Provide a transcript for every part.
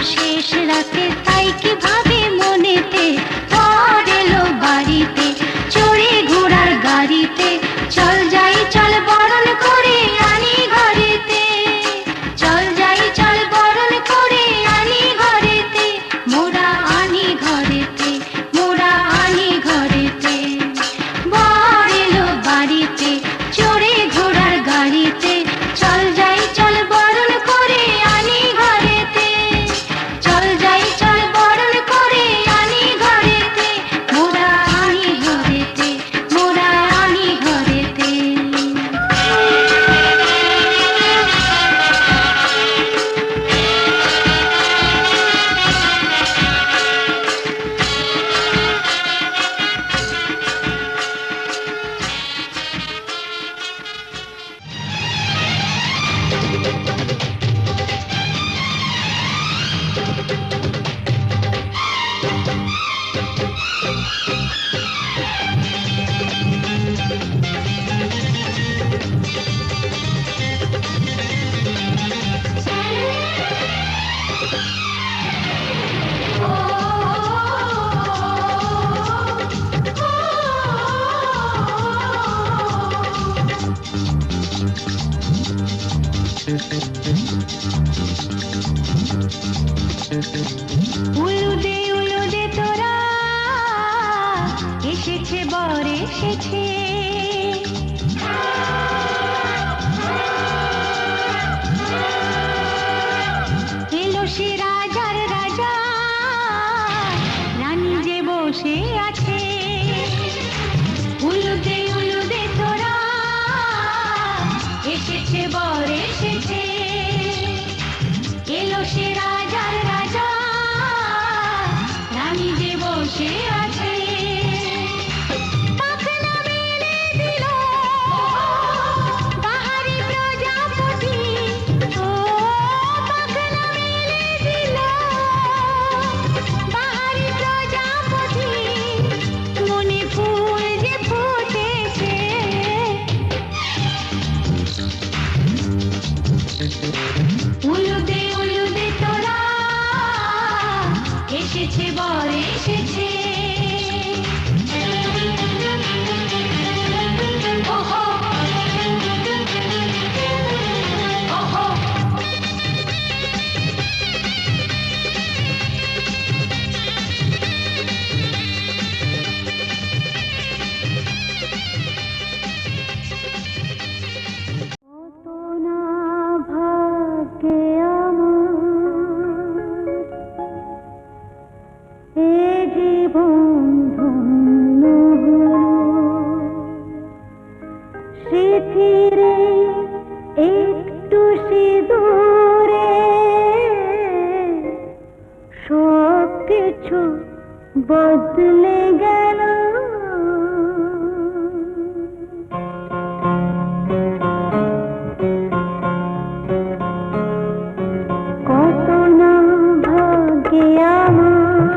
শেষ রাতে তাই কি ভাবে মনেতে, পর এলো বাড়িতে চড়ে ঘোড়ার গাড়িতে, চল যাই চল বরণ করে আনি ঘরেতে, চল যাই চল বরণ করে আনি ঘরেতে, মোরা আনি ঘরেতে, মোরা আনি ঘরেতে। বর এলো বাড়িতে চড়ে ঘোড়ার গাড়িতে, চল যাই চল বরণ করে আনি ঘরেতে, চল যাই চল বরণ করে আনি ঘরেতে, মোরা আনি ঘরেতে, মোরা আনি ঘরেতে। উলুদে তোরা এসেছে বর এসেছে, এলো সে রাজার রাজা, রানী যে বসে আছে। উলুদে তোরা এসেছে বর এসেছে, এলো সে রাজার রাজা, রানী যে বসে আছে। পাখনা মেলে দিল বাহারি প্রজাপতি, ও পাখনা মেলে দিল বাহারি প্রজাপতি, মনে ফুল যে ফুটেছে। উলুদে তোরা এসেছে বর এসেছে। ওহো ওহো কত না ভাগ্যে আমার এ জীবন ধন্য হলো, স্মৃতিরে একটু সিঁদুরে সব কিছু বদলে গেল। কত না ভাগ্যে আমার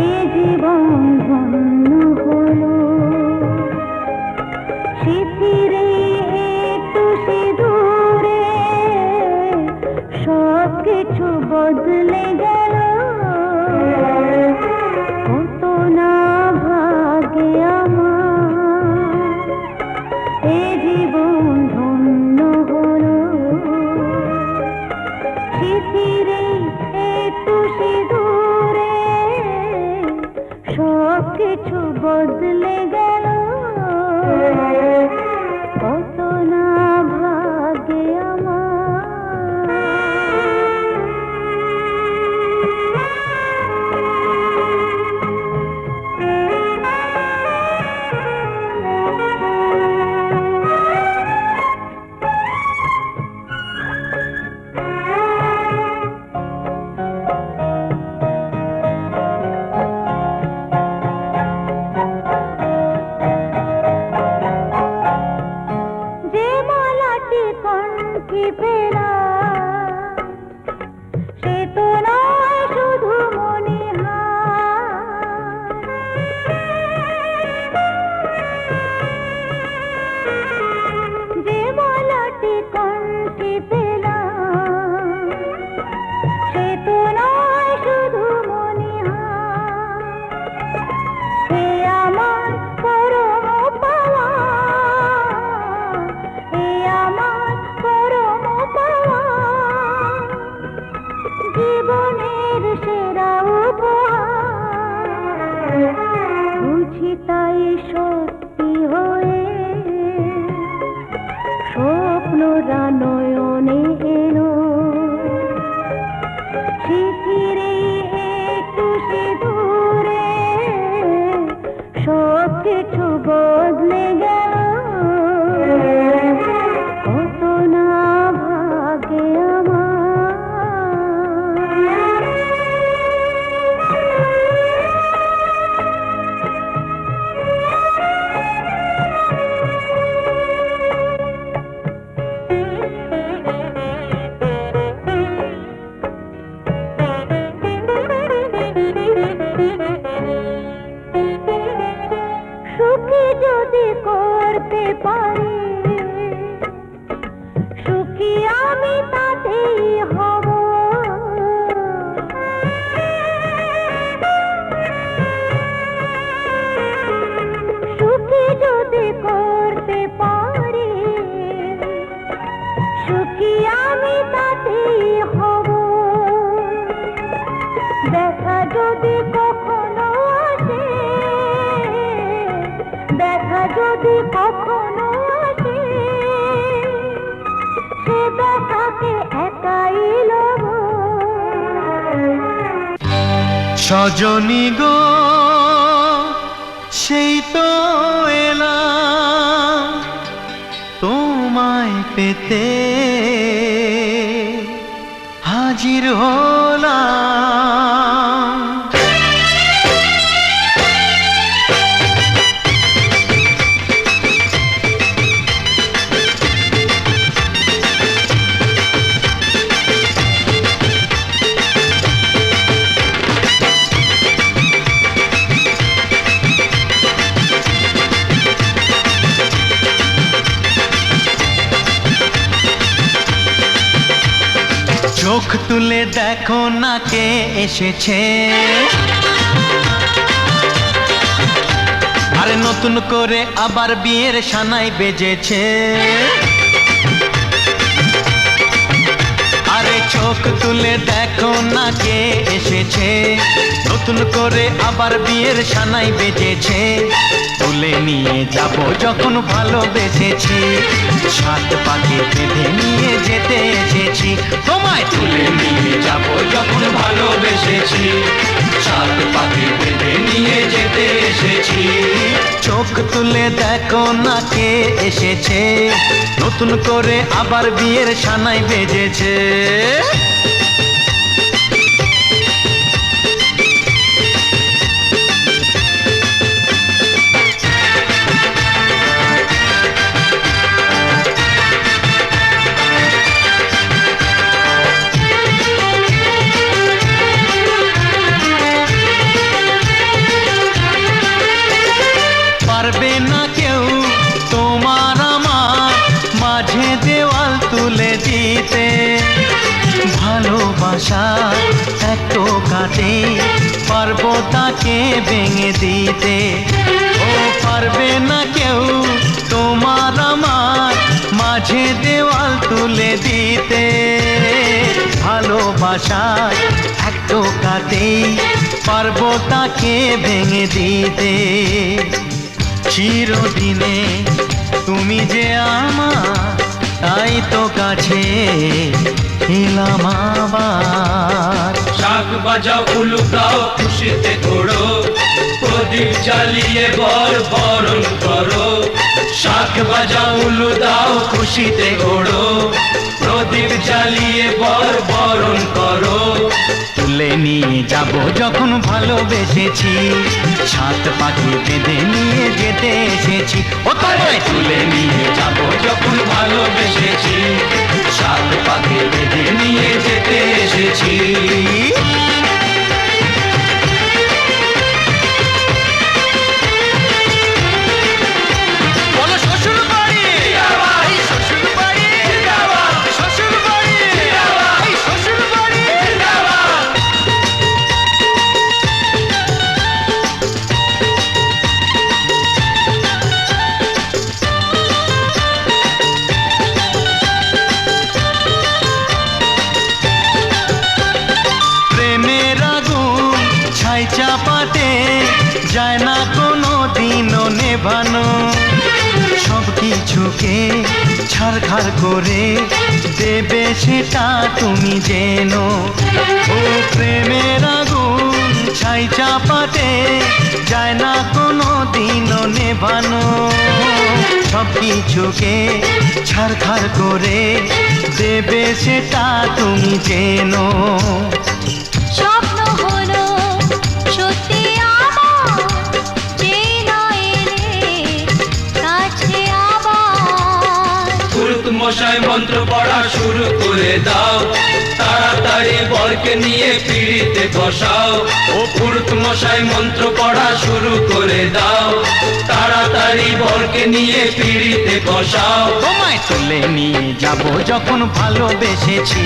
এ জীবন ধন্য হলো, স্মৃতিরে একটু সিঁদুরে সব কিছু বদলে গেল। কত না ভাগ্যে আমার এ জীবন ধন্য হলো, স্মৃতিরে একটু সিঁদুরে সব কিছু বদলে গেল। কত না ভাগ্যে আমার। যদি কখনো আসে, দেখা যদি কখনো আসে, সে দেখাকে একাই লব। সজনী গো সেই তো এলাম তোমায় পেতে, হাজির হলাম। চোখ তুলে দেখো না কে এসেছে, আরে নতুন করে আবার বিয়ের সানাই বেজেছে। আরে চোখ তুলে দেখো না কে এসেছে, নতুন করে আবার বিয়ের সানাই বেজেছে। তুলে নিয়ে যাব যখন ভালোবেসেছি, সাত পাকে বেঁধে নিয়ে যেতে এসেছি। তোমায় তুলে নিয়ে যাব যখন ভালোবেসেছি, সাত পাকে বেঁধে নিয়ে যেতে এসেছি। চোখ তুলে দেখো না কে এসেছে, নতুন করে আবার বিয়ের সানাই বেজেছে। পারবে না কেউ তোমার আমার মাঝে দেওয়াল তুলে দিতে, ভালোবাসা এত কাটে পারবো তাকে ভেঙে দিতে। ও পারবে না কেউ তোমার আমার মাঝে দেওয়াল তুলে দিতে, ভালোবাসা এত কাটে পারবো তাকে ভেঙে দিতে। চিরদিনে তুমি যে আমার, তাই তো কাছে এলাম আবার। শাক বাজাও উলু গাও খুশিতে ঘোড়ো, প্রদীপ জ্বালিয়ে বর বরণ করো। শাক বাজাও উলু দাও খুশিতে ঘোড়ো, প্রদীপ জ্বালিয়ে বর বরণ করো। তুলে নিয়ে যাব যখন ভালোবেসেছি, সাত পাখি বেঁধে নিয়ে যেতে এসেছি। ও তোমায় তুলে নিয়ে যাব যখন ভালোবেসেছি, সাত পাকে বেঁধে নিয়ে যেতে এসেছি। বলো শ্বশুর বাড়ি, এই শ্বশুর বাড়ি, শ্বশুর বাড়ি, এই শ্বশুর বাড়ি। প্রেমের আগুন ছাই চাপাতে যায় না কোনো দিনও নেভানো, সব কিছুকে ছারখার করে দেবে সেটা তুমি জেনো। ও প্রেমের আগুন ছাই চাপাতে যায় না কোনো দিনও নেভানো, সব কিছুকে ছারখার করে দেবে সেটা তুমি জেনো। স্বপ্ন হলো সত্যি আমার, যে নয় রে কাছে আবার। পুরুত মশাই মন্ত্র পড়া শুরু করে দাও, তাড়াতাড়ি বরকে নিয়ে পিড়িতে বসাও। ও পুরুত মশাই মন্ত্র পড়া শুরু করে দাও, তাড়াতাড়ি বরকে নিয়ে পিড়িতে বসাও। তোমায় তুলে নিয়ে যাব যখন ভালোবেসেছি,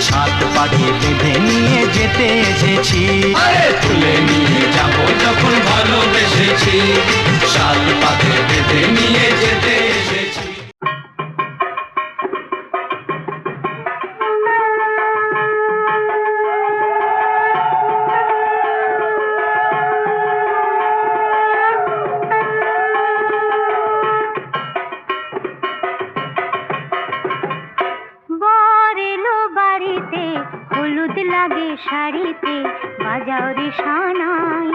সাত পাখি বেঁধে নিয়ে যেতে এসেছি। আরে তুলে নিয়ে যাব যখন ভালোবেসেছি, সাত পাকে বেঁধে নিয়ে যেতে এসেছি। বাড়িতে হলুদ লাগে শাড়িতে বাজাও রে সানাই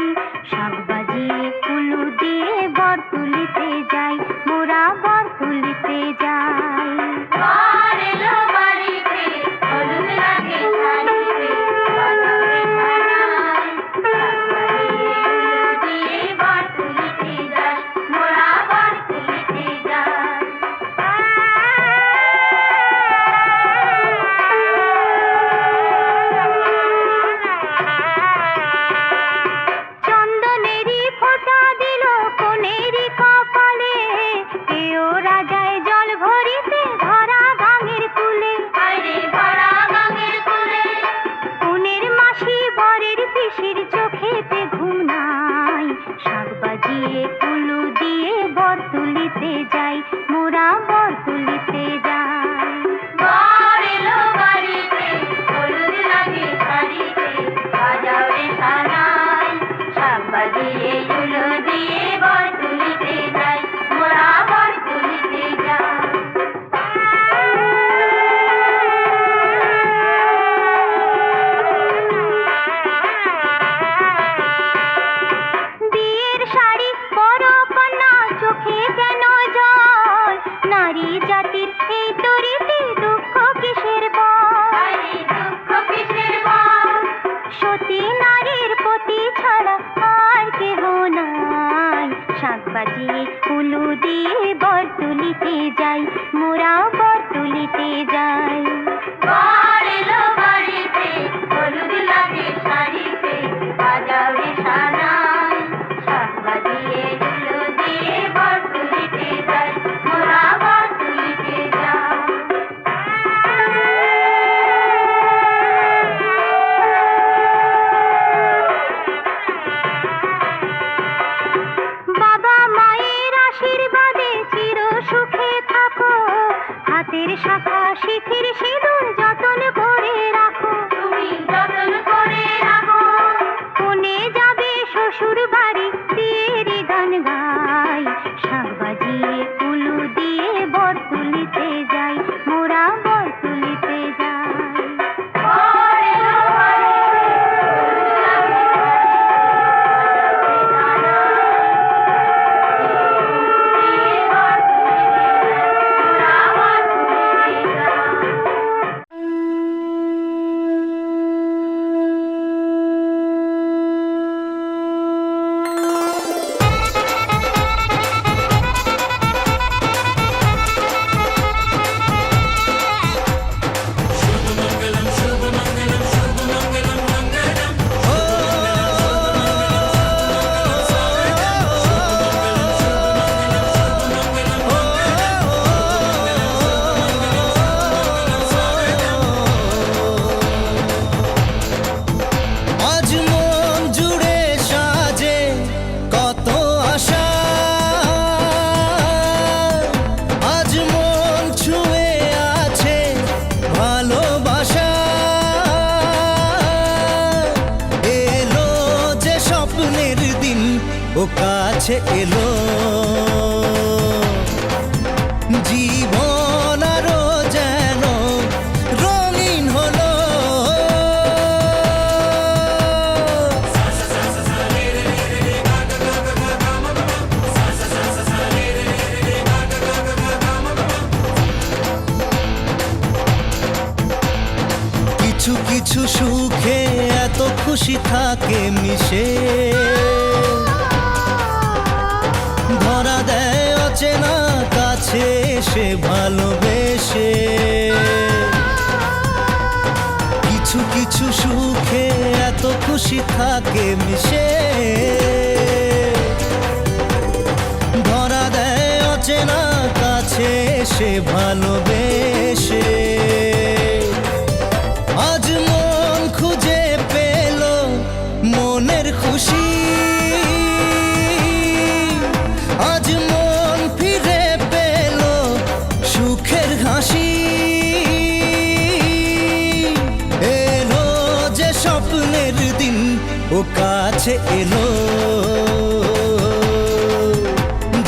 শাক বাজিয়ে কুলু দিয়ে বর তুলিতে যাই মোরা বর তুলিতে যাই বর এলো বাড়িতে হলুদ লাগে শাড়িতে বাজাও রে সানাই শাক বাজিয়ে কুলু দিয়ে বর তুলিতে যাই মোরা বর তুলিতে যাই চন্দনেরই ফোঁটা দিল কোনেরই কপালে কেও রাজায় জল ভরিতে ধরা গাঙের কুলে ধরা গাঙের কুলে কোনের মাসি বরের পিসির চোখেতে ঘুম নাই শাক বাজিয়ে কুলু দিয়ে বর তুলিতে যাই মোরা বর তুলিতে যাই বর এলো বাড়িতে হলুদ লাগে শাড়িতে বাজাও রে সানাই শাক বাজিয়ে কুলু দিয়ে বর তুলিতে যাই মোরা বর তুলিতে যাই বিয়ের শাড়ি বড় কন্যা চোখে কেন জল নারী জাতির এই তরিতে দুঃখ কিসের বল দুঃখ কিসের বল সতী নারীর পতি ছাড়া আর কেহ নাই শাক বাজিয়ে কুলু দিয়ে বর তুলিতে যাই মোরা বর তুলিতে যাই বর এলো বাড়িতে হলুদ লাগে শাড়িতে বাজাও রে সানাই শাক বাজিয়ে কুলু দিয়ে বর তুলিতে যাই মোরা বর তুলিতে যাই বাবা মায়ের আশীর্বাদে চির সুখে থাকো হাতের শাখা শিথির সিঁদুর যতন করে রাখো তুমি যতন করে রাখো কোনে যাবে শ্বশুর বাড়ি দিয়ে গান গাই শাক বাজিয়ে কুলু দিয়ে বর তুলিতে যাই মোরা বর তুলিতে যাই বর এলো আজ মন জুড়ে সাজে কত আশা আজ মন ছুঁয়ে আছে ভালোবাসা এলো যে স্বপ্নের দিন ও কাছে এলো জীবন আরো যেন রঙিন হলো কিছু কিছু সুখে এত খুশি থাকে মিশে ধরা দেয় অচেনা কাছে এসে ভালোবেসে কিছু কিছু সুখে এত খুশি থাকে মিশে ধরা দেয় অচেনা কাছে এসে ভালোবেসে আজ মন খুঁজে পেল মনের খুশি আজ মন ফিরে পেল সুখের হাসি এলো যে স্বপ্নের দিন ও কাছে এলো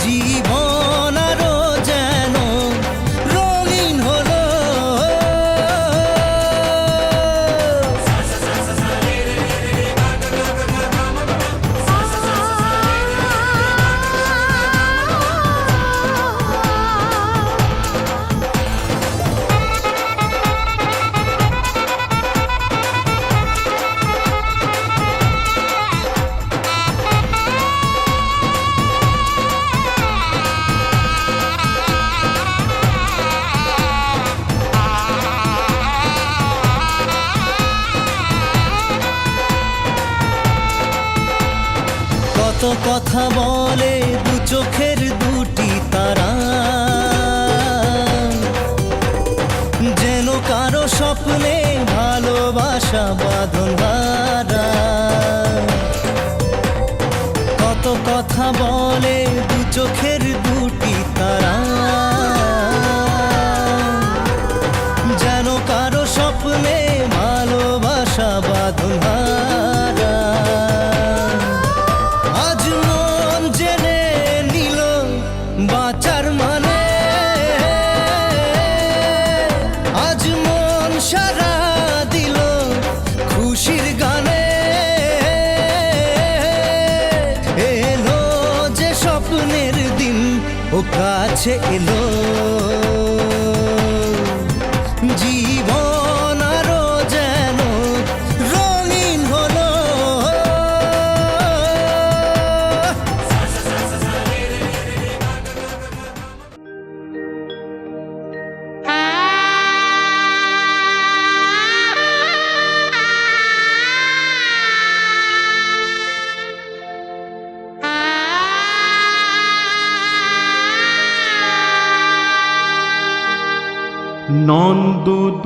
জীবন আরো যেন রঙিন হলো কথা বলে দু চোখের দুটি তারা, যেন কারো স্বপ্নে ভালোবাসা বাঁধন হারা। কত কথা বলে দু চোখের দুটি তারা, যেন কারো স্বপ্নে ভালোবাসা বাঁধন হারা। আজ মন জেনে নিল বাঁচার মানে, আজ মন সারা দিল খুশির গানে। এলো যে স্বপ্নের দিন ও কাছে এলো, জীবন আরো যেন রঙিন হলো।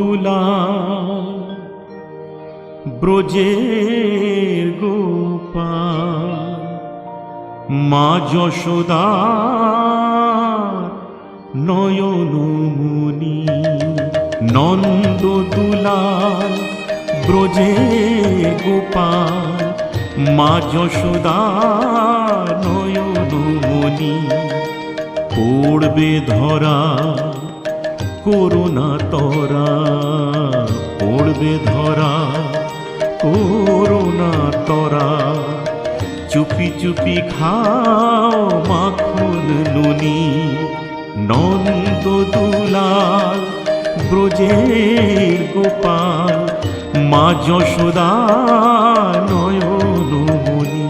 নন্দদুলাল ব্রজের গোপাল, মা যশোদার নয়নমণি। নন্দদুলাল ব্রজের গোপাল, মা যশোদার নয়নমণি। পড়বে ধরা করুণা তরা, পড়বে ধরা করুণা তরা। চুপি চুপি খাও মাখন নুনি। নন্দদুলাল ব্রজের গোপাল, মা যশোদা নয়নমণি।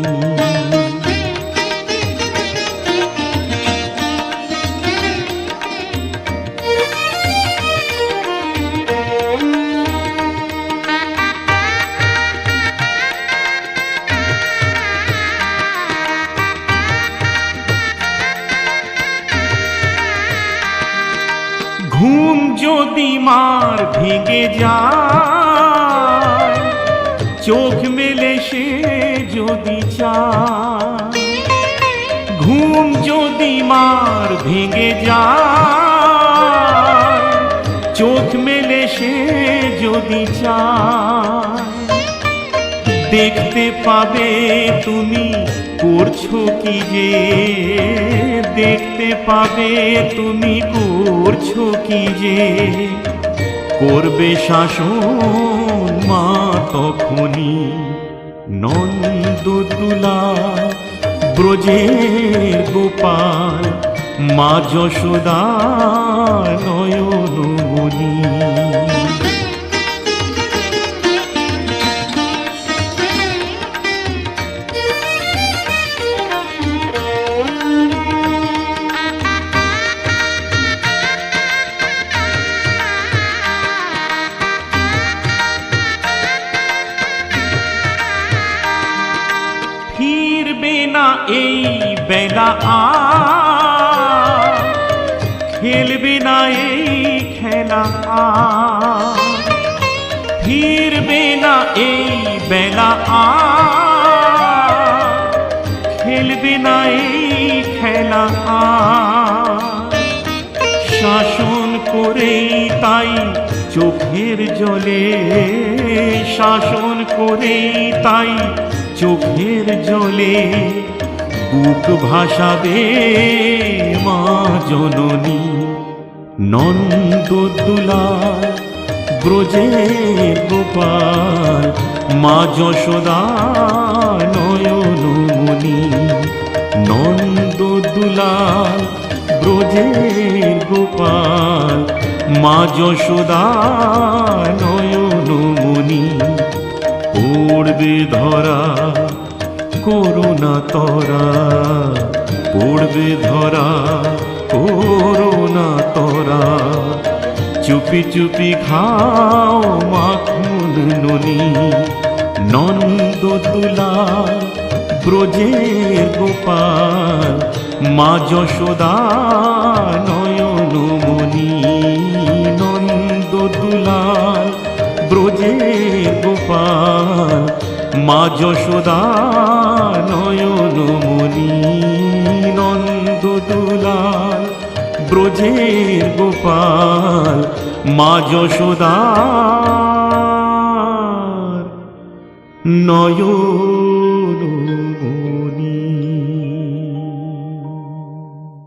ঘুম যদি মার ভেঙে যায়, চোখ মেলে সে যদি চায়। ঘুম যদি মার ভেঙে যায়, চোখ মেলে সে যদি চায়। দেখতে পাবে তুমি করছো কি যে, দেখতে পাবে তুমি করছো কি যে। করবে শাসন মা তখনই। নন্দদুলাল ব্রজের গোপাল, মা যশোদা নয়নমণি। ফিরবে না এই বেলা আর, খেলবে না এই খেলা আর। ফিরবে না এই বেলা আর, খেলবে না এই খেলা আর। শাসন করেই তাই চোখের জলে, শাসন করেই তাই চোখের জলে। বুক ভাসাবে মা জননী। নন্দদুলাল ব্রজের গোপাল, মা যশোদা নয়নমণি। নন্দদুলাল ব্রজের গোপাল, মা যশোদা নয়নমণি। পড়বে ধরা করুণা তরা, পড়বে ধরা করুণা তরা। চুপি চুপি খাও মাখন নুনি। নন্দদুলাল ব্রজের গোপাল মা যশোদা নয়নমণি নন্দ দুলাল ব্রজের গোপাল মা যশোদা নয়নমণি নন্দ দুলাল ব্রজের গোপাল মা যশোদা নয়নমণি।